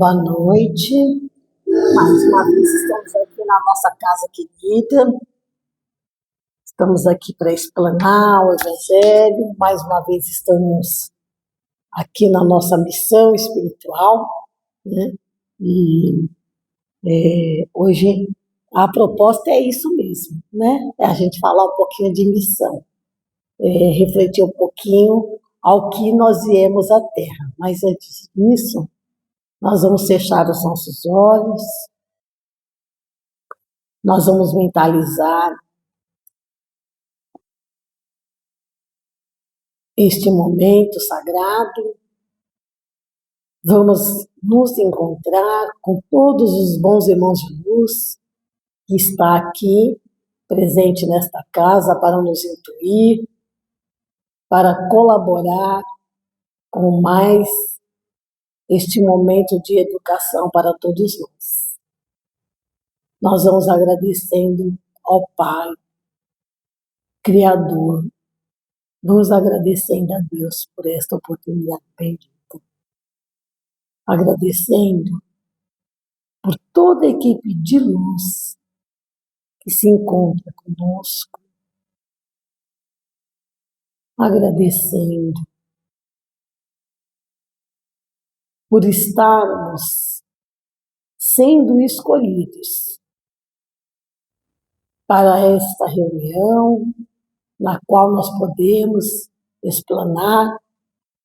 Boa noite. Mais uma vez estamos aqui na nossa casa querida. Estamos aqui para explanar o Evangelho. Mais uma vez estamos aqui na nossa missão espiritual, né? E hoje a proposta é isso mesmo, né? É a gente falar um pouquinho de missão, refletir um pouquinho ao que nós viemos à Terra. Mas antes disso, nós vamos fechar os nossos olhos, nós vamos mentalizar este momento sagrado, vamos nos encontrar com todos os bons irmãos de luz que está aqui, presente nesta casa, para nos intuir, para colaborar com mais este momento de educação para todos nós. Nós vamos agradecendo ao Pai, Criador, nos agradecendo a Deus por esta oportunidade bendita, agradecendo por toda a equipe de luz que se encontra conosco, agradecendo por estarmos sendo escolhidos para esta reunião, na qual nós podemos explanar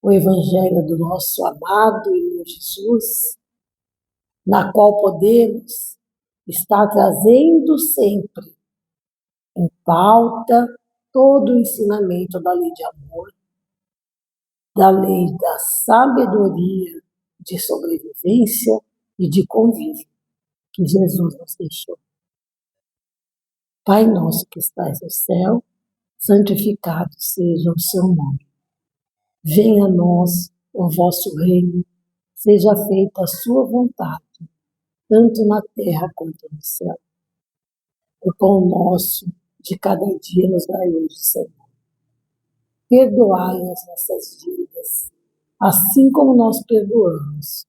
o Evangelho do nosso amado irmão Jesus, na qual podemos estar trazendo sempre em pauta todo o ensinamento da lei de amor, da lei da sabedoria, de sobrevivência e de convívio que Jesus nos deixou. Pai nosso que estais no céu, santificado seja o seu nome. Venha a nós o vosso reino, seja feita a sua vontade, tanto na terra quanto no céu. O pão nosso de cada dia nos dai hoje, Senhor. Perdoai as nossas dívidas, assim como nós perdoamos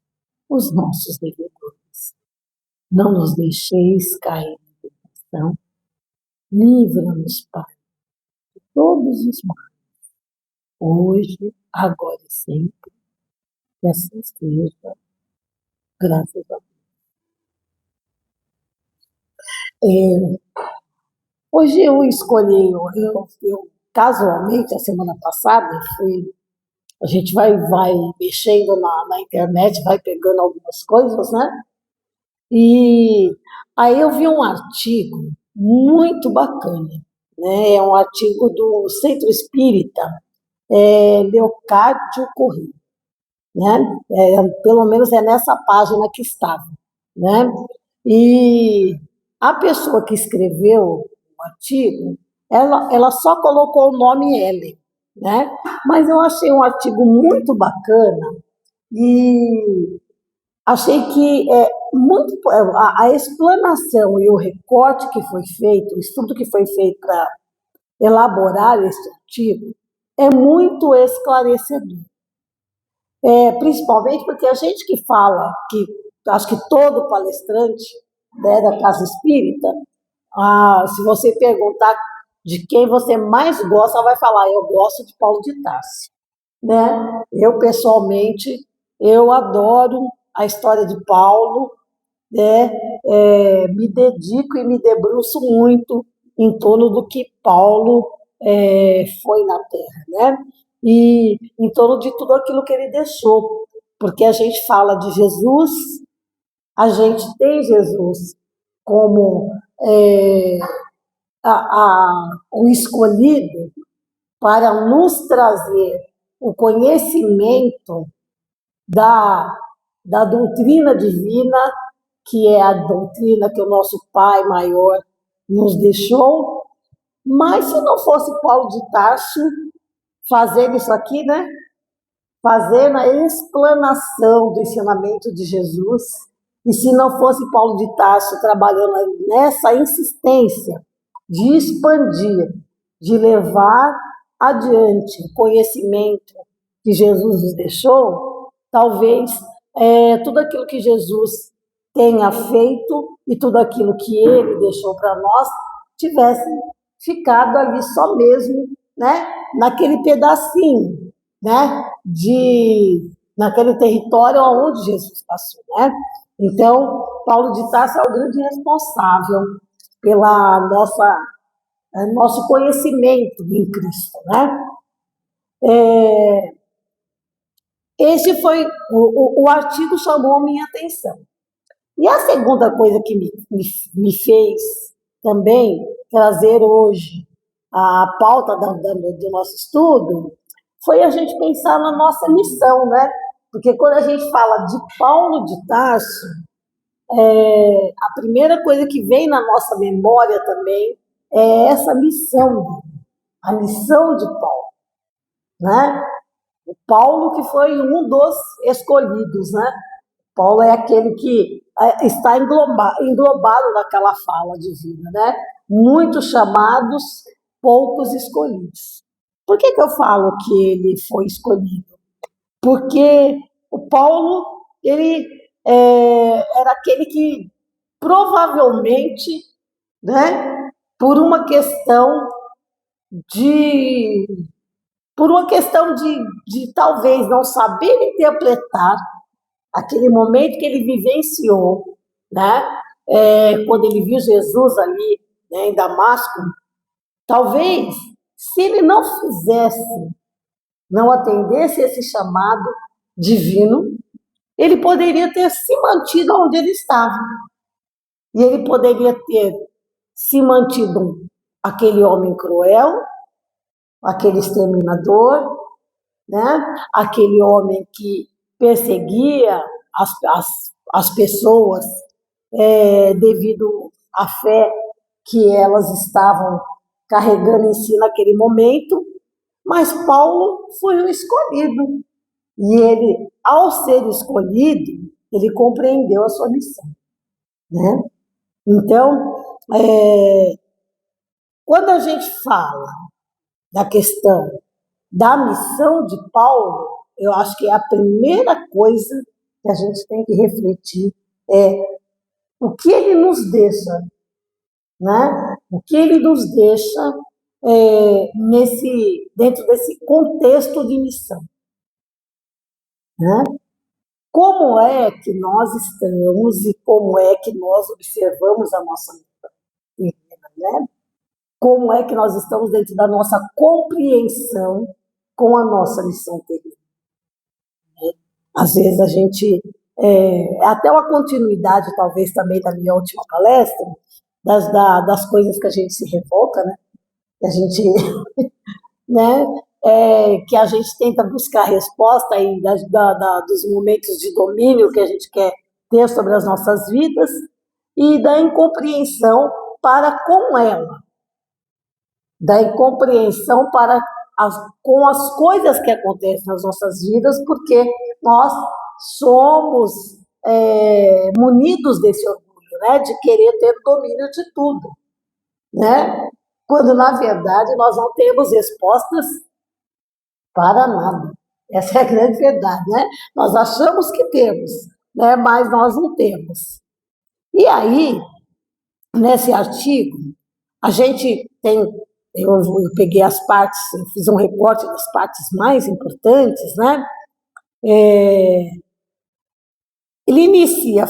os nossos devedores. Não nos deixeis cair na tentação, livra-nos, Pai, de todos os males, hoje, agora e sempre, que assim seja, graças a Deus. Hoje eu escolhi, eu casualmente, a semana passada, a gente vai mexendo na internet, vai pegando algumas coisas, né? E aí eu vi um artigo muito bacana, né? É um artigo do Centro Espírita, Leocádio Corrêa, né? Pelo menos é nessa página que estava, né? E a pessoa que escreveu o artigo, ela só colocou o nome Ellen, né? Mas eu achei um artigo muito bacana e achei que a explanação e o recorte que foi feito, o estudo que foi feito para elaborar esse artigo, é muito esclarecedor. Principalmente porque a gente que fala, que acho que todo palestrante, né, da Casa Espírita, se você perguntar de quem você mais gosta, vai falar, eu gosto de Paulo de Tarso. Né? Eu, pessoalmente, eu adoro a história de Paulo, né? Me dedico e me debruço muito em torno do que Paulo foi na Terra, né? E em torno de tudo aquilo que ele deixou, porque a gente fala de Jesus, a gente tem Jesus como o escolhido para nos trazer o conhecimento da doutrina divina, que é a doutrina que o nosso Pai maior nos deixou. Mas se não fosse Paulo de Tarso fazendo isso aqui, né? Fazendo a explanação do ensinamento de Jesus, e se não fosse Paulo de Tarso trabalhando nessa insistência de expandir, de levar adiante o conhecimento que Jesus nos deixou, talvez tudo aquilo que Jesus tenha feito e tudo aquilo que ele deixou para nós tivesse ficado ali só mesmo, né, naquele pedacinho, né, naquele território onde Jesus passou, né? Então, Paulo de Tarso é o grande responsável pela nosso conhecimento em Cristo, né? Esse foi o artigo chamou a minha atenção. E a segunda coisa que me fez também trazer hoje a pauta do nosso estudo foi a gente pensar na nossa missão, né? Porque quando a gente fala de Paulo de Tarso, a primeira coisa que vem na nossa memória também é essa missão, a missão de Paulo, né? O Paulo que foi um dos escolhidos, né? Paulo é aquele que está englobado naquela fala divina, né? Muitos chamados, poucos escolhidos. Por que eu falo que ele foi escolhido? Porque o Paulo, ele era aquele que provavelmente, né, por uma questão de de talvez não saber interpretar aquele momento que ele vivenciou, né? Quando ele viu Jesus ali, né, em Damasco, talvez se ele não fizesse, não atendesse esse chamado divino, ele poderia ter se mantido onde ele estava. E ele poderia ter se mantido aquele homem cruel, aquele exterminador, né? Aquele homem que perseguia as pessoas devido à fé que elas estavam carregando em si naquele momento, mas Paulo foi o escolhido. E ele, ao ser escolhido, ele compreendeu a sua missão, né? Então, quando a gente fala da questão da missão de Paulo, eu acho que a primeira coisa que a gente tem que refletir é o que ele nos deixa, né? O que ele nos deixa dentro desse contexto de missão, né? Como é que nós estamos e como é que nós observamos a nossa vida, né? Como é que nós estamos dentro da nossa compreensão com a nossa missão terrena. Às vezes a gente, até uma continuidade talvez também da minha última palestra, das coisas que a gente se revolta, né? Que a gente, né? Que a gente tenta buscar resposta aí dos momentos de domínio que a gente quer ter sobre as nossas vidas e da incompreensão para com ela, da incompreensão com as coisas que acontecem nas nossas vidas, porque nós somos munidos desse orgulho, né, de querer ter domínio de tudo, né? Quando, na verdade, nós não temos respostas para nada. Essa é a grande verdade, né? Nós achamos que temos, né, mas nós não temos. E aí, nesse artigo, a gente tem eu peguei as partes, fiz um recorte das partes mais importantes, né? Ele inicia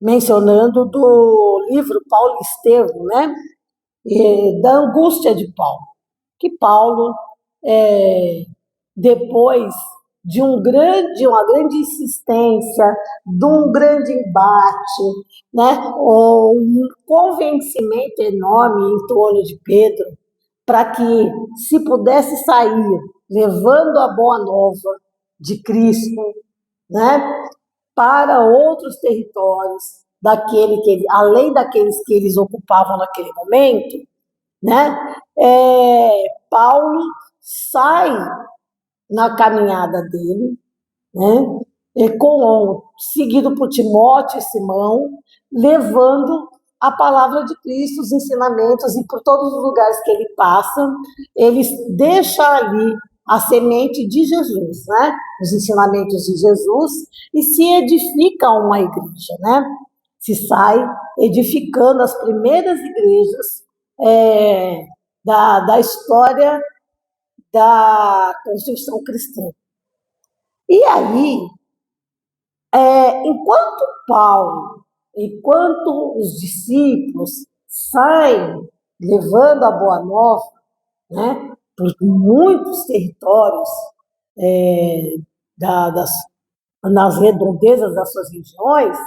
mencionando do livro Paulo e Estevão, né? Da angústia de Paulo, que Paulo, depois de uma grande insistência, de um grande embate, né, ou um convencimento enorme em torno de Pedro, para que se pudesse sair levando a boa nova de Cristo, né, para outros territórios, além daqueles que eles ocupavam naquele momento, né, Paulo sai na caminhada dele, né, seguido por Timóteo e Simão, levando a palavra de Cristo, os ensinamentos, e por todos os lugares que ele passa, ele deixa ali a semente de Jesus, né? Os ensinamentos de Jesus, e se edifica uma igreja, né? Se sai edificando as primeiras igrejas da história da construção cristã. E aí, enquanto Paulo, enquanto os discípulos saem levando a boa nova, né, por muitos territórios nas redondezas das suas regiões,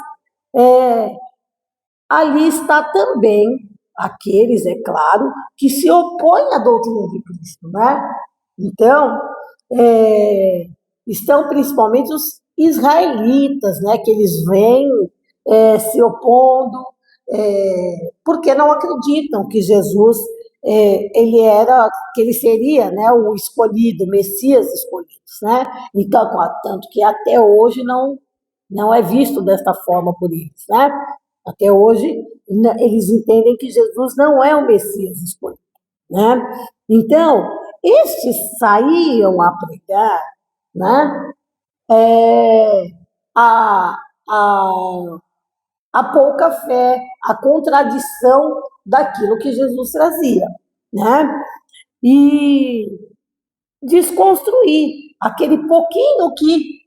ali está também aqueles, é claro, que se opõem à doutrina de Cristo, né? Então, estão principalmente os israelitas, né, que eles vêm se opondo, porque não acreditam que Jesus que ele seria, né, o escolhido, o Messias escolhido, né? Então, tanto que até hoje não é visto desta forma por eles, né? Até hoje eles entendem que Jesus não é o Messias escolhido, né? Então, estes saíam a pregar, né, a, a, a pouca fé, a contradição daquilo que Jesus trazia, né? E desconstruir aquele pouquinho que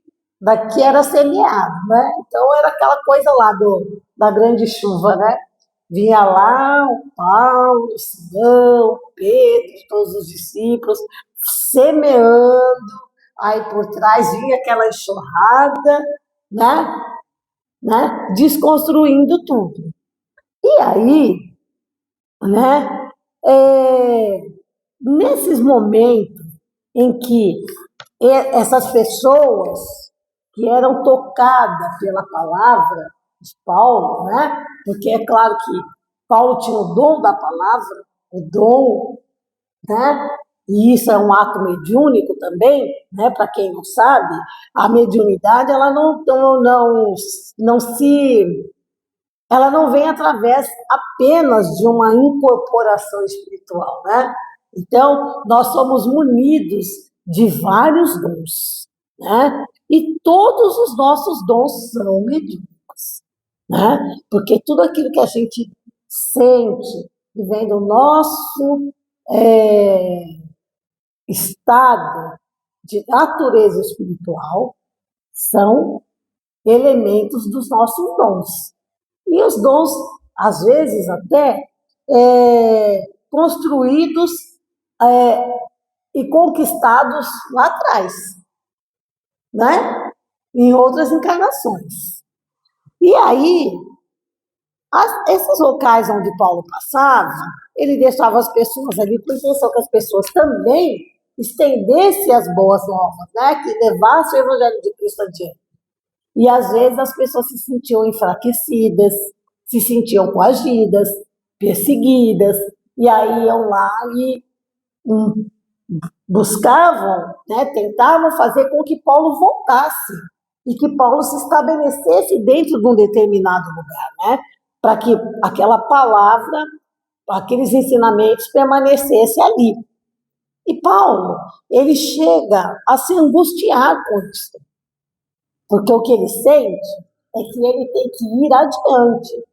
era semeado, né? Então era aquela coisa lá da grande chuva, né? Vinha lá o Paulo, o Simão, o Pedro, todos os discípulos, semeando, aí por trás vinha aquela enxurrada, né? Desconstruindo tudo. E aí, né? Nesses momentos em que essas pessoas que eram tocadas pela palavra de Paulo, né? Porque é claro que Paulo tinha o dom da palavra, o dom, né? E isso é um ato mediúnico também, né? Para quem não sabe, a mediunidade ela ela não vem através apenas de uma incorporação espiritual, né? Então, nós somos munidos de vários dons, né? E todos os nossos dons são mediúnicos, né? Porque tudo aquilo que a gente sente que vem do nosso é, estado de natureza espiritual são elementos dos nossos dons. E os dons, às vezes, até construídos e conquistados lá atrás, né? Em outras encarnações. E aí, esses locais onde Paulo passava, ele deixava as pessoas ali com a intenção que as pessoas também estendessem as boas novas, né? Que levassem o Evangelho de Cristo adiante. E às vezes as pessoas se sentiam enfraquecidas, se sentiam coagidas, perseguidas, e aí iam lá e buscavam, né, tentavam fazer com que Paulo voltasse e que Paulo se estabelecesse dentro de um determinado lugar, né, para que aquela palavra, aqueles ensinamentos permanecessem ali. E Paulo, ele chega a se angustiar com isso, porque o que ele sente é que ele tem que ir adiante,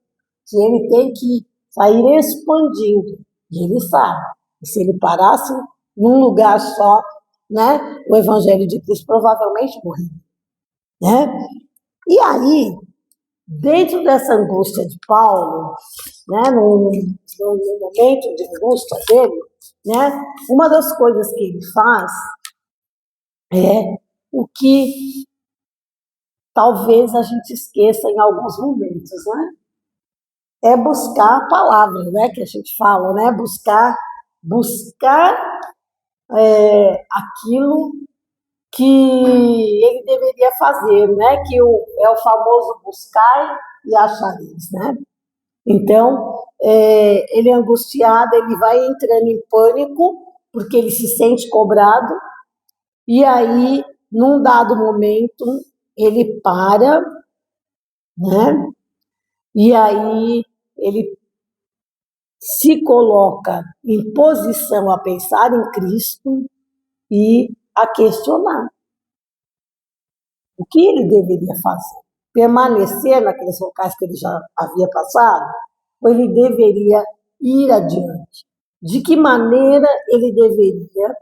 que ele tem que sair expandindo. E ele sabe que se ele parasse num lugar só, né, o Evangelho de Cristo provavelmente morreria. Né? E aí, dentro dessa angústia de Paulo, né, no momento de angústia dele, né, uma das coisas que ele faz é o que talvez a gente esqueça em alguns momentos, né? É buscar a palavra, né? Que a gente fala, né? Buscar aquilo que ele deveria fazer, né? Que é o famoso buscar e achareis, né? Então, ele é angustiado, ele vai entrando em pânico, porque ele se sente cobrado, e aí, num dado momento, ele para, né? E aí ele se coloca em posição a pensar em Cristo e a questionar o que ele deveria fazer. Permanecer naqueles locais que ele já havia passado, ou ele deveria ir adiante? De que maneira ele deveria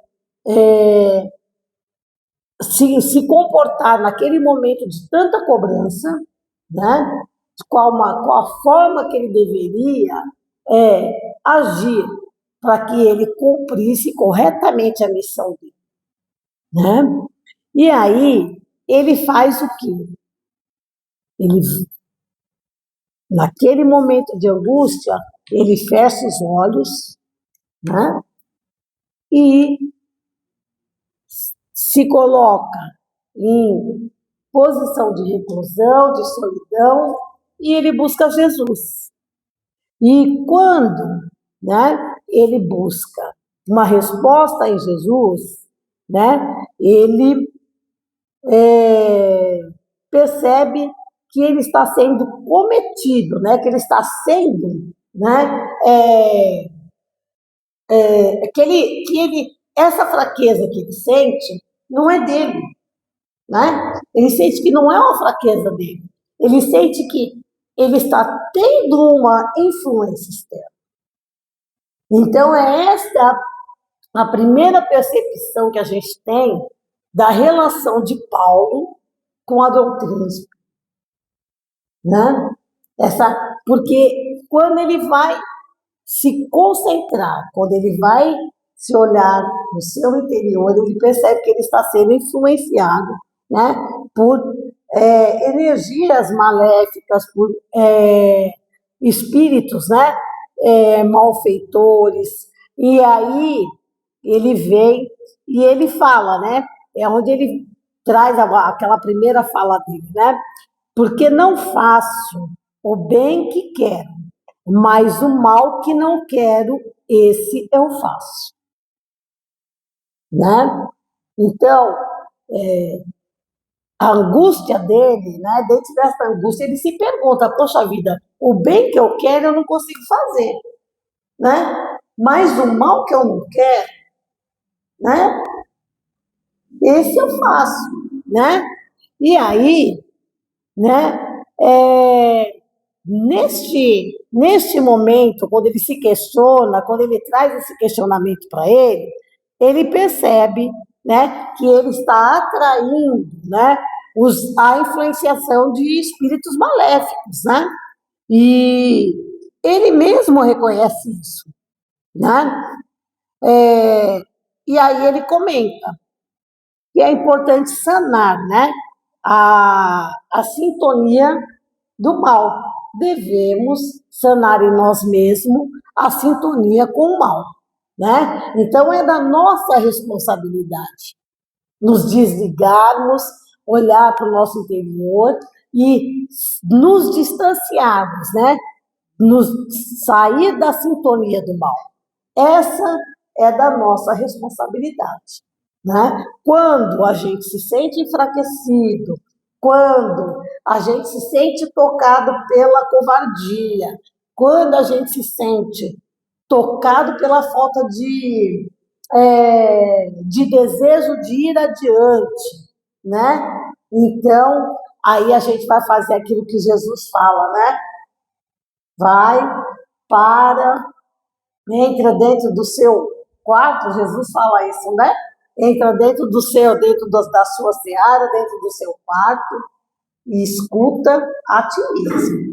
se comportar naquele momento de tanta cobrança, né? Qual a forma que ele deveria agir para que ele cumprisse corretamente a missão dele, né? E aí ele faz o quê? Ele, naquele momento de angústia, ele fecha os olhos, né? E se coloca em posição de reclusão, de solidão, e ele busca Jesus. E quando, né, ele busca uma resposta em Jesus, né, ele percebe que ele está sendo cometido, né, que ele está sendo, né, essa fraqueza que ele sente não é dele, né? Ele sente que não é uma fraqueza dele. Ele sente que ele está tendo uma influência externa. Então, é esta a primeira percepção que a gente tem da relação de Paulo com a doutrina espírita, né? Porque quando ele vai se concentrar, quando ele vai se olhar no seu interior, ele percebe que ele está sendo influenciado, né, por energias maléficas, por espíritos, né, malfeitores. E aí ele vem e ele fala, né, é onde ele traz aquela primeira fala dele, né, porque não faço o bem que quero, mas o mal que não quero, esse eu faço, né? Então, a angústia dele, né? Dentro dessa angústia, ele se pergunta: poxa vida, o bem que eu quero eu não consigo fazer, né? Mas o mal que eu não quero, né? Esse eu faço, né? E aí, né? Neste momento, quando ele se questiona, quando ele traz esse questionamento para ele percebe, né, que ele está atraindo, né, a influenciação de espíritos maléficos, né? E ele mesmo reconhece isso, né? E aí ele comenta que é importante sanar, né, a sintonia do mal. Devemos sanar em nós mesmos a sintonia com o mal, né? Então é da nossa responsabilidade nos desligarmos, olhar para o nosso interior e nos distanciarmos, né? Nos sair da sintonia do mal. Essa é da nossa responsabilidade, né? Quando a gente se sente enfraquecido, quando a gente se sente tocado pela covardia, quando a gente se sente tocado pela falta de desejo de ir adiante, né? Então, aí a gente vai fazer aquilo que Jesus fala, né? Vai, para, entra dentro do seu quarto, Jesus fala isso, né? Entra dentro da sua seara, dentro do seu quarto e escuta a ti mesmo,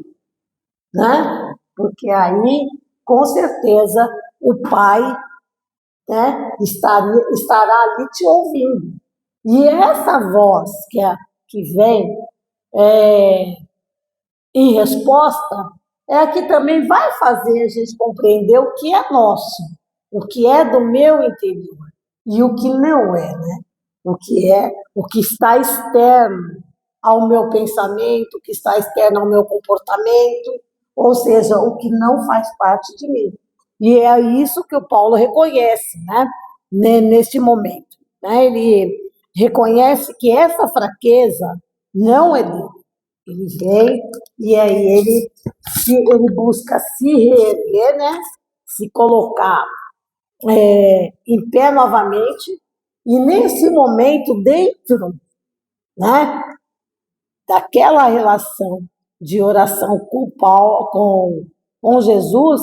né? Porque aí, com certeza, o Pai, né, estará ali te ouvindo. E essa voz que vem em resposta é a que também vai fazer a gente compreender o que é nosso, o que é do meu interior e o que não é, né? O que está externo ao meu pensamento, o que está externo ao meu comportamento, ou seja, o que não faz parte de mim. E é isso que o Paulo reconhece, né? Neste momento, né? Ele reconhece que essa fraqueza não é dele. Ele vem e aí ele busca se reerguer, né? Se colocar em pé novamente, E nesse momento, dentro, né, daquela relação de oração com Paulo, com Jesus,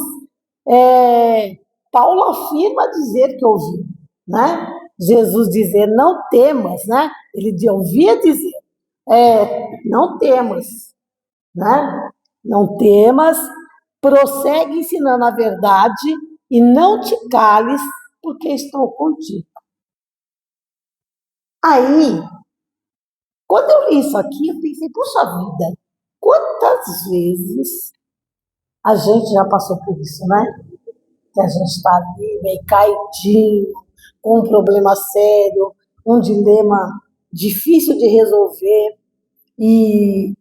Paulo afirma dizer que ouviu, né? Jesus dizer, não temas, né? Ele ouvia dizer, não temas, né? Não temas, prossegue ensinando a verdade e não te cales, porque estou contigo. Aí, quando eu li isso aqui, eu pensei, puxa vida, quantas vezes a gente já passou por isso, né? Que a gente está ali meio caidinho, com um problema sério, um dilema difícil de resolver, e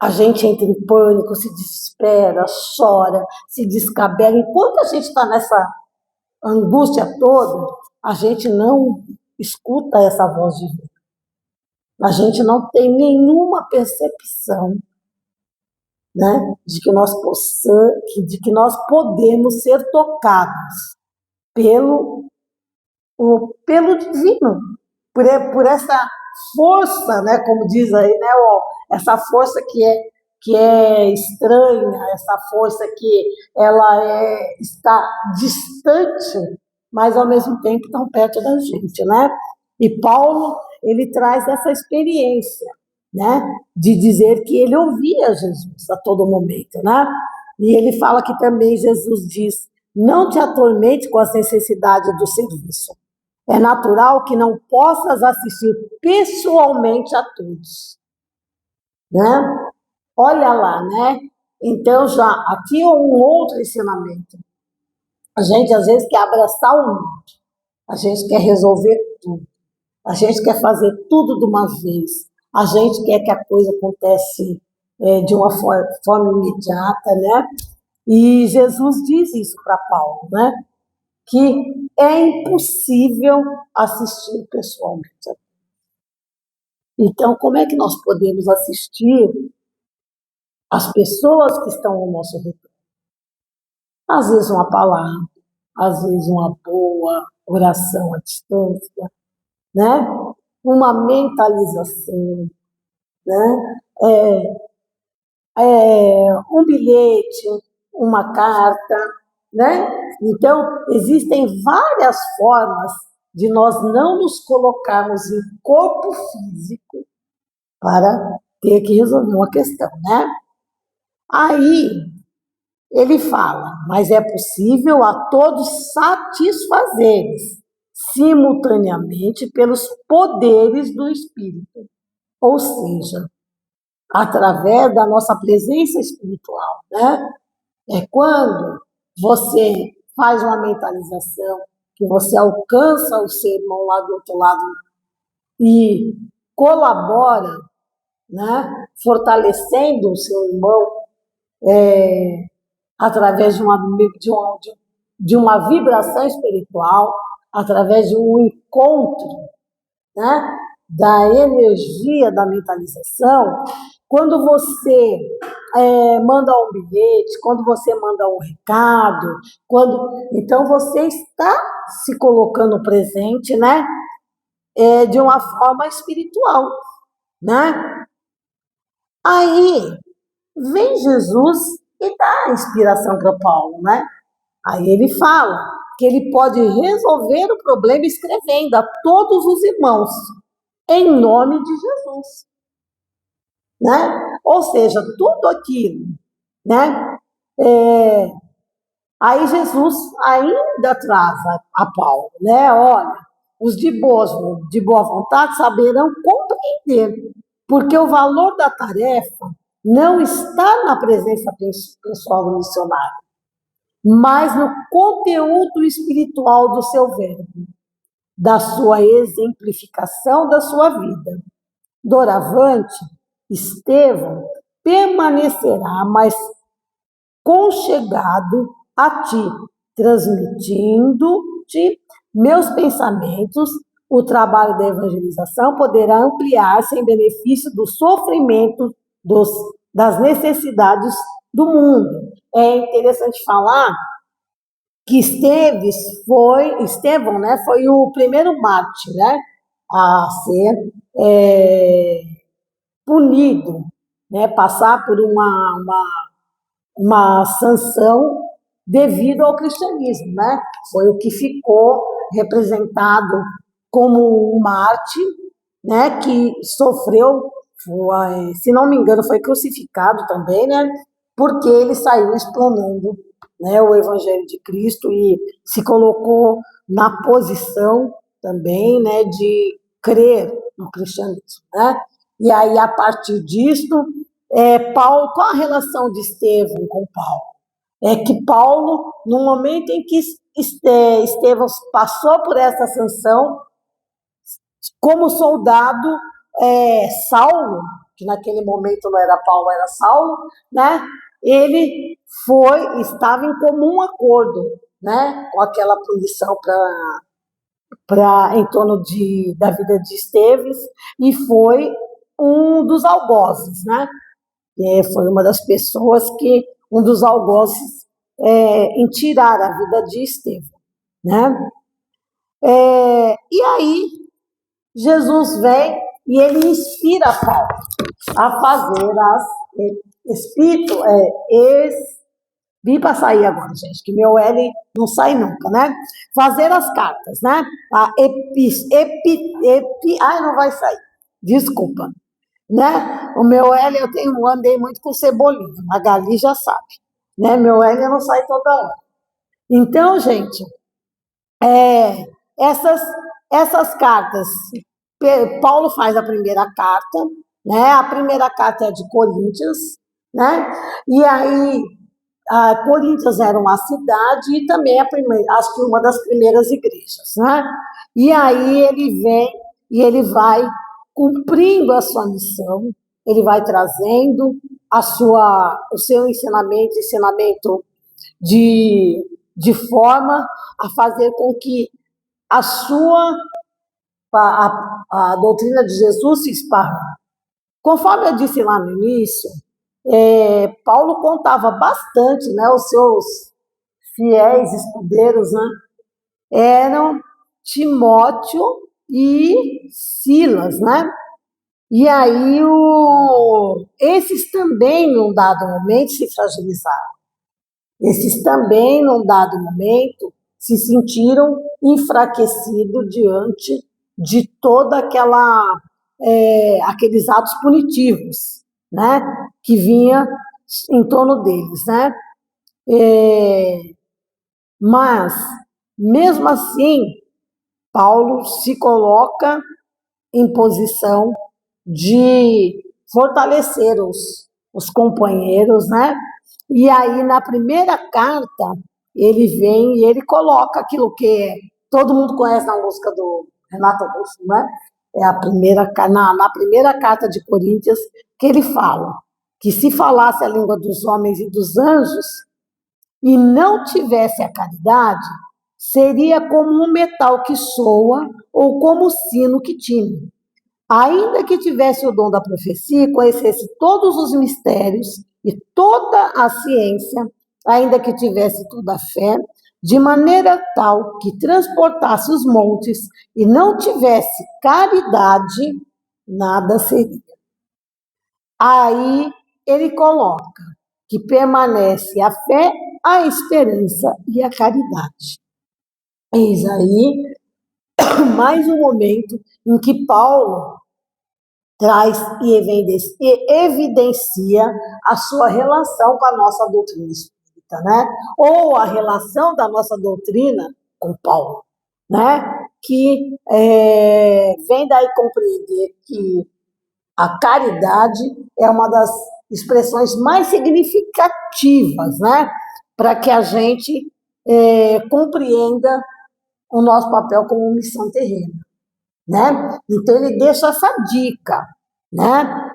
a gente entra em pânico, se desespera, chora, se descabela. Enquanto a gente está nessa angústia toda, a gente não escuta essa voz de Deus. A gente não tem nenhuma percepção, né, de que nós podemos ser tocados pelo, pelo divino, por essa força, né, como diz aí, né, essa força que é estranha, essa força que está distante, mas ao mesmo tempo tão perto da gente, né? E Paulo, ele traz essa experiência, né, de dizer que ele ouvia Jesus a todo momento, né? E ele fala que também Jesus diz: não te atormente com as necessidades do serviço. É natural que não possas assistir pessoalmente a todos, né? Olha lá, né? Então, já aqui um outro ensinamento. A gente às vezes quer abraçar o mundo, a gente quer resolver tudo, a gente quer fazer tudo de uma vez, a gente quer que a coisa acontece de uma forma imediata, né? E Jesus diz isso para Paulo, né? Que é impossível assistir pessoalmente. Então, como é que nós podemos assistir as pessoas que estão ao nosso redor? Às vezes uma palavra, às vezes uma boa oração à distância, né? Uma mentalização, né? Um bilhete, uma carta, né? Então, existem várias formas de nós não nos colocarmos em corpo físico para ter que resolver uma questão, né? Aí ele fala, mas é possível a todos satisfazeres simultaneamente pelos poderes do Espírito, ou seja, através da nossa presença espiritual, né? É quando você faz uma mentalização, que você alcança o seu irmão lá do outro lado e colabora, né? Fortalecendo o seu irmão através de uma vibração espiritual, através de um encontro, né, da energia da mentalização. Quando você manda um bilhete, quando você manda um recado, então você está se colocando presente, né, de uma forma espiritual, né? Aí vem Jesus e dá a inspiração para Paulo, né? Aí ele fala que ele pode resolver o problema escrevendo a todos os irmãos, em nome de Jesus, né? Ou seja, tudo aquilo, né? Aí Jesus ainda traz a Paulo, né? Olha, os de boa vontade saberão compreender, porque o valor da tarefa não está na presença pessoal do missionário, mas no conteúdo espiritual do seu verbo, da sua exemplificação da sua vida. Doravante, Estevão permanecerá mais conchegado a ti, transmitindo-te meus pensamentos. O trabalho da evangelização poderá ampliar-se em benefício do sofrimento, das necessidades do mundo. É interessante falar que Estevão, né, foi o primeiro mártir, né, a ser punido, né, passar por uma sanção devido ao cristianismo, né? Foi o que ficou representado como um mártir, né, que sofreu, se não me engano, foi crucificado também, né, porque ele saiu explanando, né, o Evangelho de Cristo e se colocou na posição também, né, de crer no cristianismo, né? E aí, a partir disso, Paulo, qual a relação de Estevão com Paulo? É que Paulo, no momento em que Estevão passou por essa sanção, como soldado, Saulo, que naquele momento não era Paulo, era Saulo, né? Ele estava em comum acordo, né, com aquela punição em torno da vida de Esteves, e foi um dos algozes, né? Foi uma das pessoas um dos algozes em tirar a vida de Estevão, né? E aí, Jesus vem e ele inspira Paulo a fazer Espírito, vi para sair agora, gente, que meu L não sai nunca, né? Fazer as cartas, né? Ai, não vai sair, desculpa, né? O meu L andei muito com cebolinha, a Gali já sabe, né? Meu L não sai toda hora. Então, gente, essas cartas, Paulo faz a primeira carta, né? A primeira carta é de Coríntios, né? E aí, Coríntios era uma cidade e também acho que uma das primeiras igrejas, né? E aí ele vem e ele vai cumprindo a sua missão, ele vai trazendo o seu ensinamento de forma a fazer com que a doutrina de Jesus se espalhe. Conforme eu disse lá no início, Paulo contava bastante, né, os seus fiéis escudeiros, né, eram Timóteo e Silas, né? E aí esses também, num dado momento, se fragilizaram. Esses também, num dado momento, se sentiram enfraquecidos diante de toda aqueles atos punitivos, né, que vinha em torno deles, né? Mas, mesmo assim, Paulo se coloca em posição de fortalecer os companheiros, né? E aí, na primeira carta, ele vem e ele coloca aquilo que todo mundo conhece na música do Renato Russo, né? É na primeira carta de Coríntios, que ele fala que se falasse a língua dos homens e dos anjos e não tivesse a caridade, seria como um metal que soa ou como o sino que tine. Ainda que tivesse o dom da profecia e conhecesse todos os mistérios e toda a ciência, ainda que tivesse toda a fé, de maneira tal que transportasse os montes e não tivesse caridade, nada seria. Aí ele coloca que permanece a fé, a esperança e a caridade. Eis aí mais um momento em que Paulo traz e evidencia a sua relação com a nossa doutrina espírita, né? Ou a relação da nossa doutrina com Paulo, né? Que vem daí compreender que a caridade é uma das expressões mais significativas, né? Para que a gente compreenda o nosso papel como missão terrena, né? Então ele deixa essa dica, né?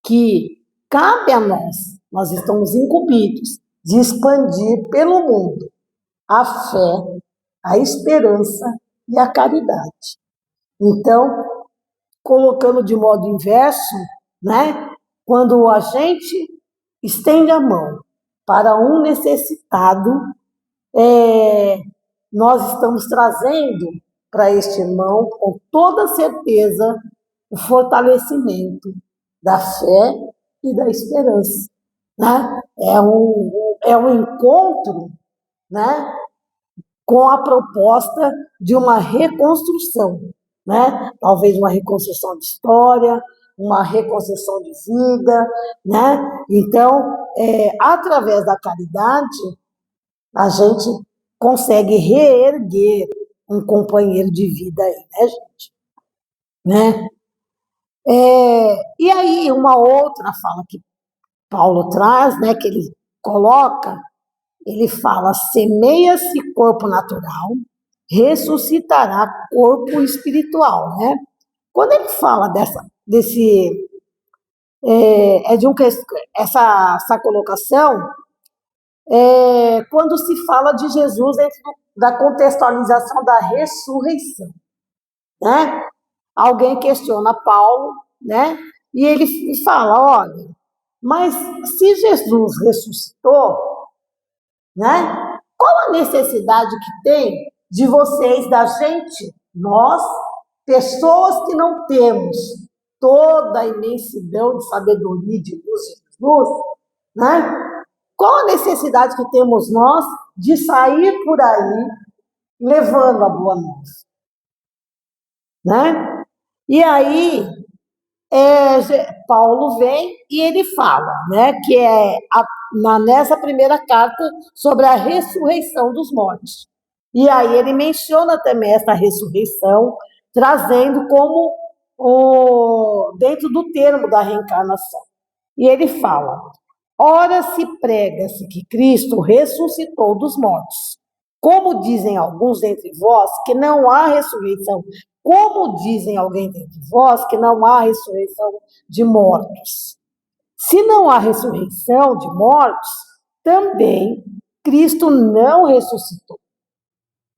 Que cabe a nós estamos incumbidos de expandir pelo mundo a fé, a esperança e a caridade. Então, colocando de modo inverso, né? Quando a gente estende a mão para um necessitado, nós estamos trazendo para este irmão, com toda certeza, o fortalecimento da fé e da esperança, né? É um encontro, né, com a proposta de uma reconstrução, né? Talvez uma reconstrução de história, uma reconstrução de vida, né? Então, através da caridade, a gente consegue reerguer um companheiro de vida aí, né, gente? Né? E aí, uma outra fala que Paulo traz, né, que ele coloca, ele fala: semeia-se corpo natural, ressuscitará corpo espiritual, né? Quando ele fala essa colocação, quando se fala de Jesus dentro da contextualização da ressurreição, né? Alguém questiona Paulo, né? E ele fala: olha, mas se Jesus ressuscitou, né? Qual a necessidade que tem de vocês, da gente, nós, pessoas que não temos toda a imensidão de sabedoria de luz de Jesus, né? Qual a necessidade que temos nós de sair por aí levando a boa nova, né? E aí, Paulo vem e ele fala, né, que nessa primeira carta sobre a ressurreição dos mortos. E aí ele menciona também essa ressurreição, trazendo como dentro do termo da reencarnação. E ele fala: ora se prega-se que Cristo ressuscitou dos mortos. Como dizem alguns dentre vós que não há ressurreição. Como dizem alguém dentre vós que não há ressurreição de mortos. Se não há ressurreição de mortos, também Cristo não ressuscitou,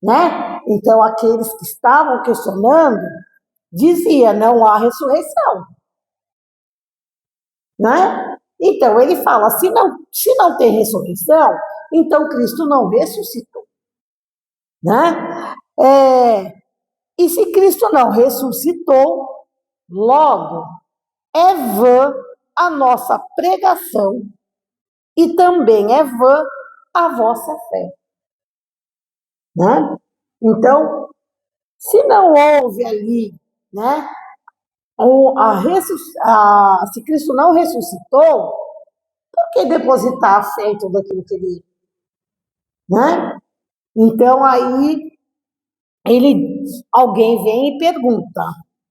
né? Então, aqueles que estavam questionando, dizia: não há ressurreição, né? Então, ele fala: se não tem ressurreição, então Cristo não ressuscitou, né? E se Cristo não ressuscitou, logo é vã a nossa pregação e também é vã a vossa fé, né? Então, se não houve ali, né, se Cristo não ressuscitou, por que depositar a fé em tudo aquilo que ele, né? Então, aí, alguém vem e pergunta,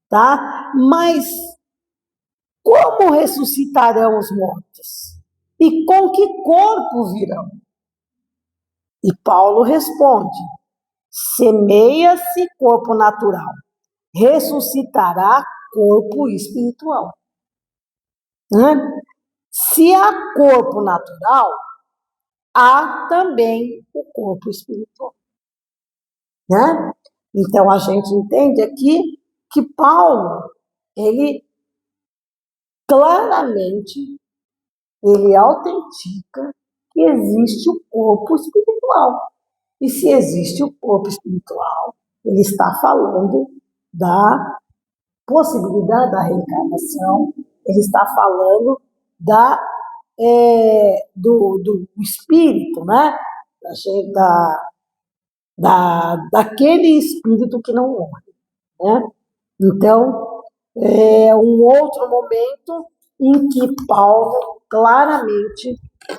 tá? Mas como ressuscitarão os mortos? E com que corpo virão? E Paulo responde: semeia-se corpo natural, ressuscitará corpo espiritual. Né? Se há corpo natural, há também o corpo espiritual. Né? Então, a gente entende aqui que Paulo, ele claramente, ele autentica que existe o corpo espiritual. E se existe o corpo espiritual, ele está falando da possibilidade da reencarnação, ele está falando do espírito, né? Daquele espírito que não morre, né? Então, é um outro momento em que Paulo claramente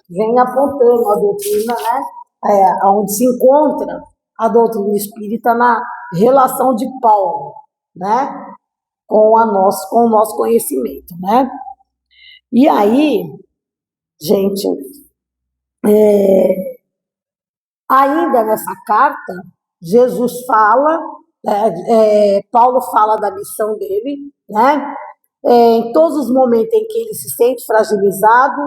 vem apontando a doutrina, né? Onde se encontra a doutrina espírita na relação de Paulo, né? Com o nosso conhecimento, né? E aí, gente, ainda nessa carta, Jesus fala, Paulo fala da missão dele, né? Em todos os momentos em que ele se sente fragilizado,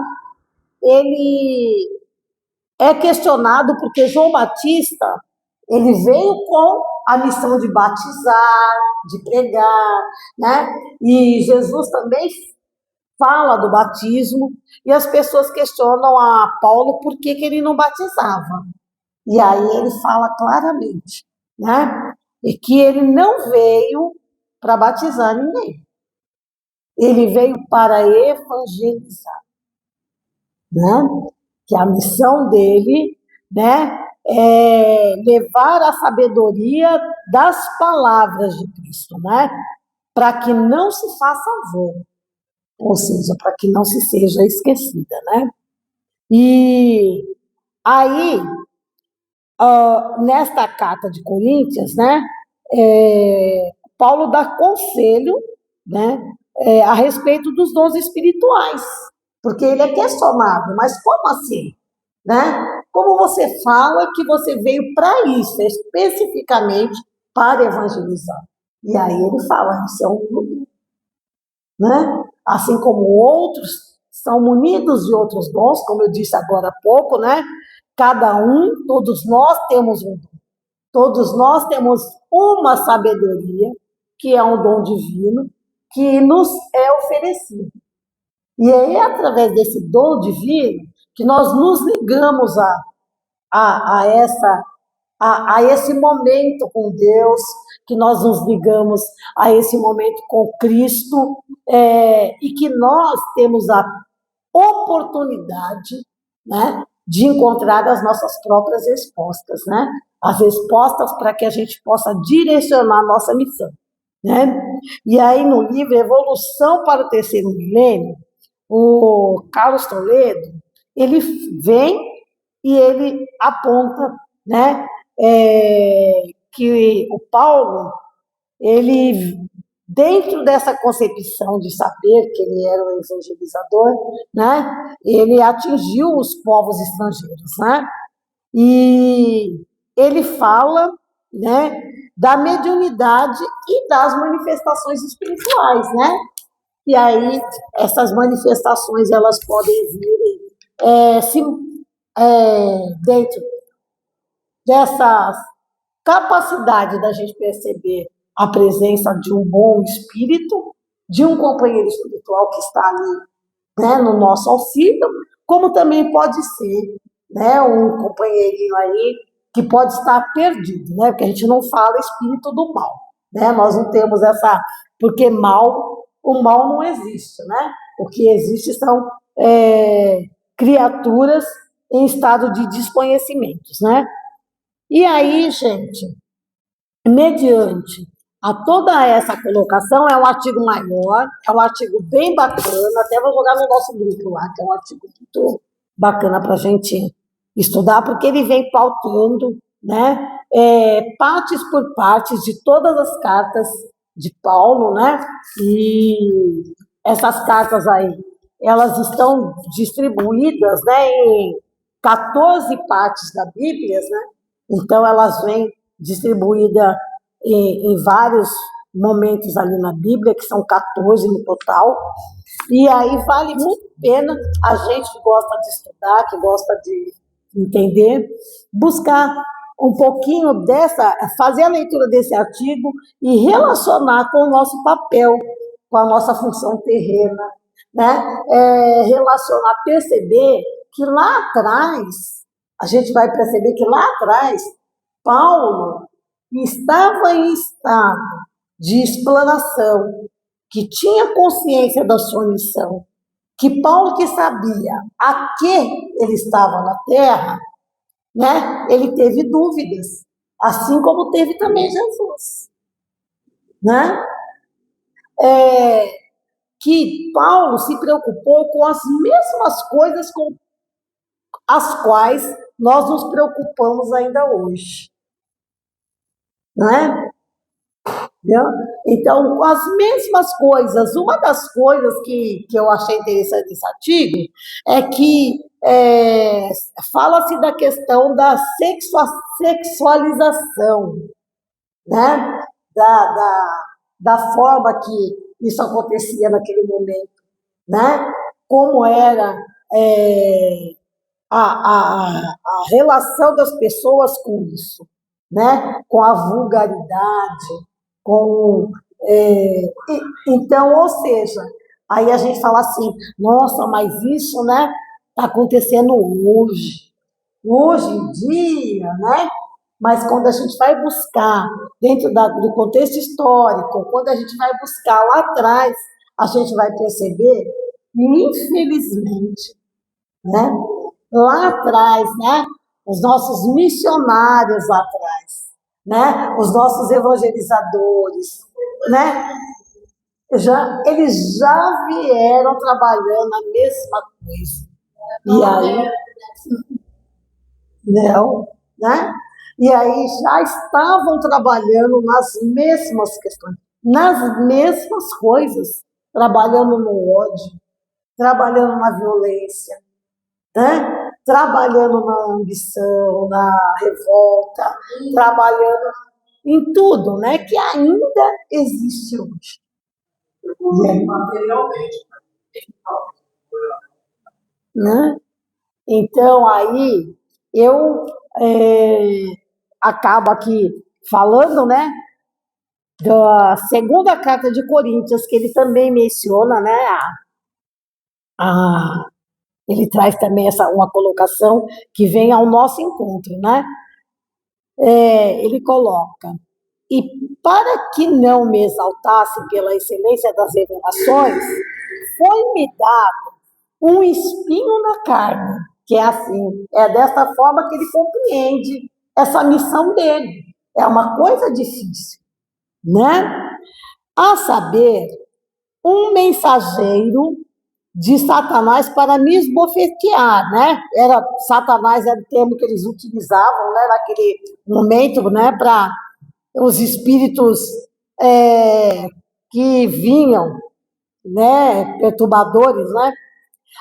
ele é questionado porque João Batista, ele veio com a missão de batizar, de pregar, né? E Jesus também fala do batismo, e as pessoas questionam a Paulo por que ele não batizava, E aí ele fala claramente, né? E que ele não veio para batizar ninguém. Ele veio para evangelizar, né? Que a missão dele, né, é levar a sabedoria das palavras de Cristo, né? Para que não se faça vão, ou seja, para que não se seja esquecida, né? E aí, nesta carta de Coríntios, né, Paulo dá conselho, né, a respeito dos dons espirituais, porque ele é questionado, mas como assim? Né? Como você fala que você veio para isso, especificamente para evangelizar? E aí ele fala, isso é um grupo, né? Assim como outros são munidos de outros dons, como eu disse agora há pouco, né? Cada um, todos nós temos um dom. Todos nós temos uma sabedoria, que é um dom divino, que nos é oferecido. E é através desse dom divino que nós nos ligamos a, a esse momento com Deus, que nós nos ligamos a esse momento com Cristo, e que nós temos a oportunidade, né, de encontrar as nossas próprias respostas, né? As respostas para que a gente possa direcionar a nossa missão, né? E aí no livro Evolução para o Terceiro Milênio, o Carlos Toledo, ele vem e ele aponta, né, que o Paulo, ele, dentro dessa concepção de saber que ele era um evangelizador, né, ele atingiu os povos estrangeiros, né, e ele fala, né, da mediunidade e das manifestações espirituais, né, e aí essas manifestações elas podem vir dentro dessa capacidade da gente perceber a presença de um bom espírito, de um companheiro espiritual que está ali, né, no nosso auxílio, como também pode ser, né, um companheirinho aí que pode estar perdido, né, porque a gente não fala espírito do mal, né, nós não temos essa, porque o mal não existe, né, o que existe são criaturas em estado de desconhecimentos, né. E aí, gente, mediante a toda essa colocação, é um artigo maior, é um artigo bem bacana, até vou jogar no nosso grupo lá, que é um artigo muito bacana para a gente estudar, porque ele vem pautando, né, partes por partes de todas as cartas de Paulo, né, e essas cartas aí, elas estão distribuídas, né, em 14 partes da Bíblia, né, então elas vêm distribuídas em vários momentos ali na Bíblia, que são 14 no total, e aí vale muito a pena a gente que gosta de estudar, que gosta de entender, buscar um pouquinho dessa, fazer a leitura desse artigo e relacionar com o nosso papel, com a nossa função terrena, né? Relacionar, perceber que lá atrás, a gente vai perceber que lá atrás, Paulo estava em estado de explanação, que tinha consciência da sua missão, que Paulo que sabia a que ele estava na Terra, né? Ele teve dúvidas, assim como teve também Jesus, né? Que Paulo se preocupou com as mesmas coisas com as quais nós nos preocupamos ainda hoje, né? Entendeu? Então, com as mesmas coisas, uma das coisas que eu achei interessante nesse artigo é que fala-se da questão da sexualização, né? Da, da, da forma que isso acontecia naquele momento, né? Como era a relação das pessoas com isso, né? Com a vulgaridade, com. Então, ou seja, aí a gente fala assim, nossa, mas isso, né, está acontecendo hoje. hoje em dia, né? Mas quando a gente vai buscar dentro do contexto histórico, quando a gente vai buscar lá atrás, a gente vai perceber que, infelizmente, né? Lá atrás, né? Os nossos missionários lá atrás, né? Os nossos evangelizadores, né? Eles já vieram trabalhando a mesma coisa. E aí, não, né? E aí já estavam trabalhando nas mesmas questões, nas mesmas coisas, trabalhando no ódio, trabalhando na violência, né? Trabalhando na ambição, na revolta, trabalhando em tudo, né? Que ainda existe hoje. E aí, né? Então, aí, eu acabo aqui falando, né, da segunda carta de Coríntios, que ele também menciona, né, ele traz também uma colocação que vem ao nosso encontro, né? Ele coloca, e para que não me exaltasse pela excelência das revelações, foi-me dado um espinho na carne, que é assim, é dessa forma que ele compreende essa missão dele. É uma coisa difícil, né? A saber, um mensageiro de Satanás para me esbofetear, né? Satanás era o termo que eles utilizavam, né, naquele momento, né, para os espíritos que vinham, né, perturbadores, né,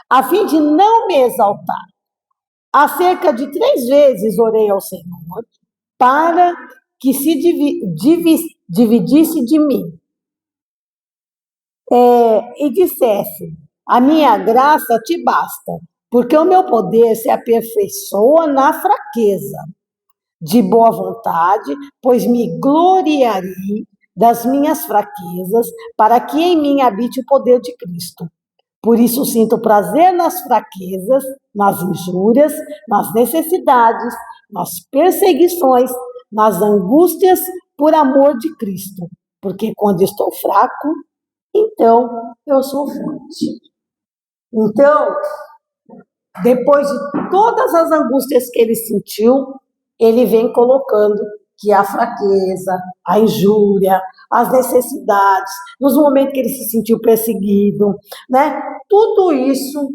a fim de não me exaltar. Há cerca de 3 vezes orei ao Senhor para que se dividisse de mim e dissesse: a minha graça te basta, porque o meu poder se aperfeiçoa na fraqueza. De boa vontade, pois me gloriarei das minhas fraquezas, para que em mim habite o poder de Cristo. Por isso sinto prazer nas fraquezas, nas injúrias, nas necessidades, nas perseguições, nas angústias, por amor de Cristo. Porque quando estou fraco, então eu sou forte. Então, depois de todas as angústias que ele sentiu, ele vem colocando que a fraqueza, a injúria, as necessidades, nos momentos que ele se sentiu perseguido, né? Tudo isso,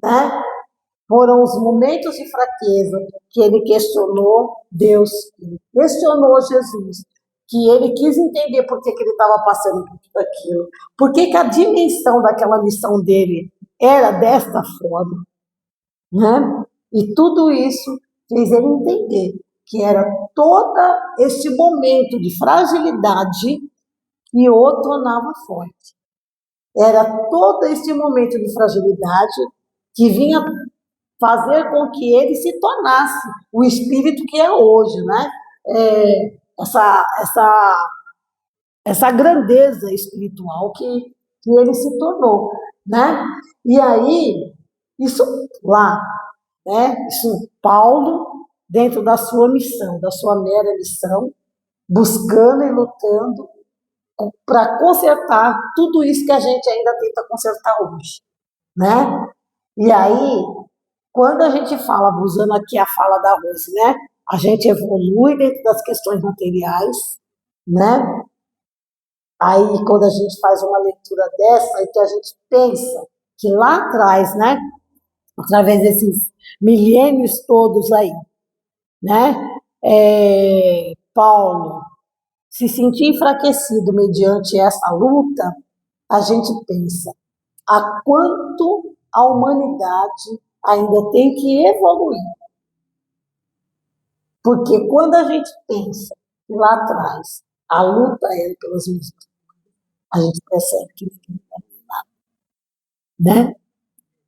né? Foram os momentos de fraqueza que ele questionou Deus, ele questionou Jesus, que ele quis entender por que ele estava passando por tudo aquilo, por que a dimensão daquela missão dele era desta forma, né? E tudo isso fez ele entender que era todo este momento de fragilidade que o tornava forte. Era todo este momento de fragilidade que vinha fazer com que ele se tornasse o espírito que é hoje, né? Essa grandeza espiritual que ele se tornou, né? E aí, isso lá, né? Isso Paulo, dentro da sua missão, da sua mera missão, buscando e lutando para consertar tudo isso que a gente ainda tenta consertar hoje, né? E aí, quando a gente fala, usando aqui a fala da Rose, né? A gente evolui dentro das questões materiais, né? Aí, quando a gente faz uma leitura dessa, e que a gente pensa que lá atrás, né? Através desses milênios todos aí, né? Paulo se sentir enfraquecido mediante essa luta, a gente pensa a quanto a humanidade ainda tem que evoluir. Porque quando a gente pensa que lá atrás a luta era pelas mesmas, a gente percebe que não é nada, né?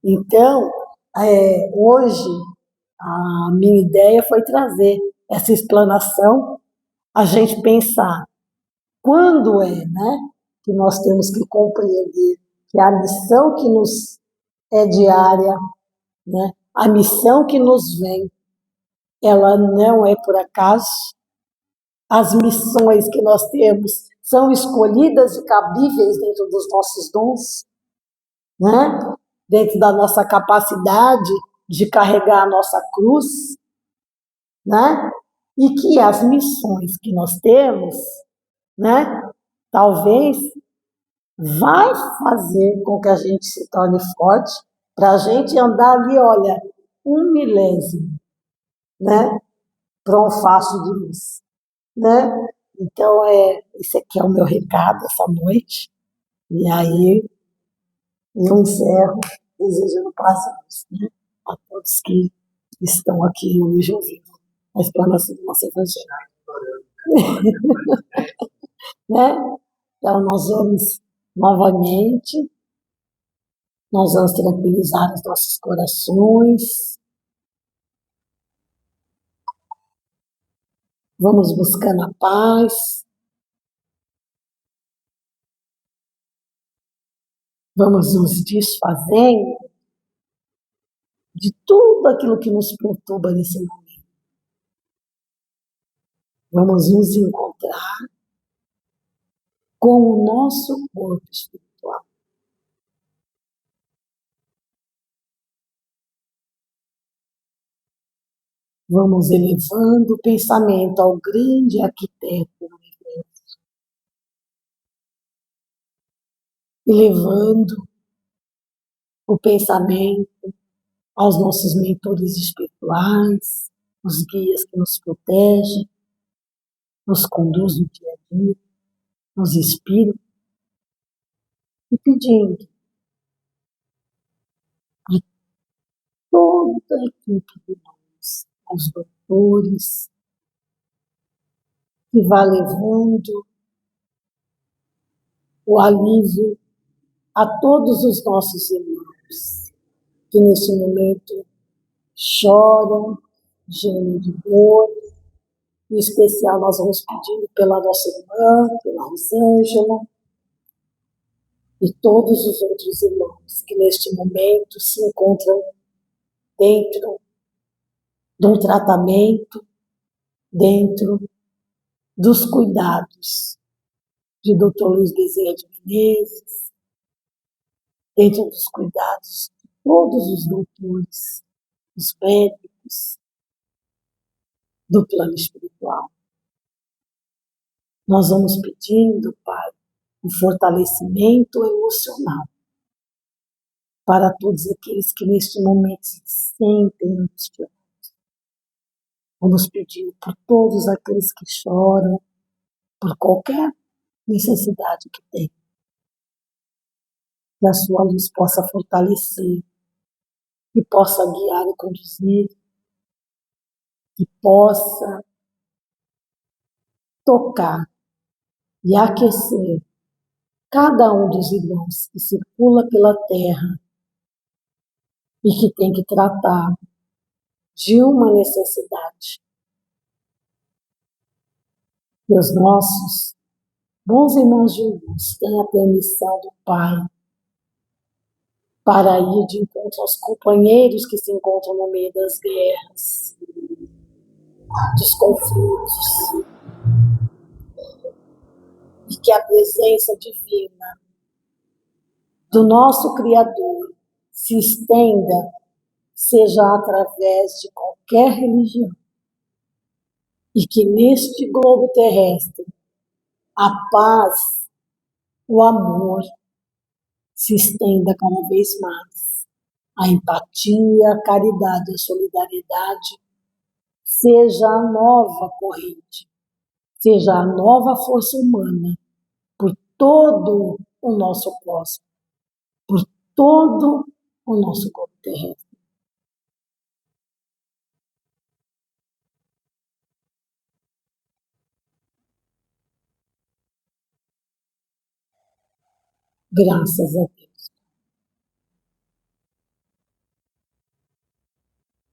Então, hoje, a minha ideia foi trazer essa explanação, a gente pensar quando né, que nós temos que compreender que a missão que nos é diária, né, a missão que nos vem, ela não é por acaso. As missões que nós temos são escolhidas e cabíveis dentro dos nossos dons, né? Dentro da nossa capacidade de carregar a nossa cruz, né? E que as missões que nós temos, né? Talvez vai fazer com que a gente se torne forte para a gente andar ali, olha, 1 milésimo, né? Para um facho de luz, né? Então, esse aqui é o meu recado essa noite. E aí, eu encerro desejando paz e luz, né? A todos que estão aqui hoje ouvindo a explanação do nosso Evangelho. Né? Então, novamente, nós vamos tranquilizar os nossos corações, vamos buscando a paz, vamos nos desfazendo de tudo aquilo que nos perturba nesse momento. Vamos nos encontrar com o nosso corpo espiritual. Vamos elevando o pensamento ao grande arquiteto do universo, elevando o pensamento aos nossos mentores espirituais, os guias que nos protegem, nos conduzem no dia a dia, nos inspiram, e pedindo a toda a equipe de nós, aos doutores, que vá levando o alívio a todos os nossos irmãos, que neste momento choram, gemem de dor. Em especial, nós vamos pedindo pela nossa irmã, pela Rosângela, e todos os outros irmãos que neste momento se encontram dentro de um tratamento, dentro dos cuidados de Dr. Luiz Bezerra de Menezes, dentro dos cuidados de todos os doutores, os médicos do plano espiritual. Nós vamos pedindo, Pai, um fortalecimento emocional para todos aqueles que neste momento se sentem angustiados. Vamos pedir por todos aqueles que choram, por qualquer necessidade que tenham, que a sua luz possa fortalecer, que possa guiar e conduzir, que possa tocar e aquecer cada um dos irmãos que circula pela terra e que tem que tratar de uma necessidade. Que os nossos bons irmãos de luz tenham a permissão do Pai para ir de encontro aos companheiros que se encontram no meio das guerras, dos conflitos, e que a presença divina do nosso Criador se estenda, seja através de qualquer religião, e que neste globo terrestre a paz, o amor se estenda cada vez mais. A empatia, a caridade, a solidariedade seja a nova corrente, seja a nova força humana por todo o nosso cosmos, por todo o nosso globo terrestre. Graças a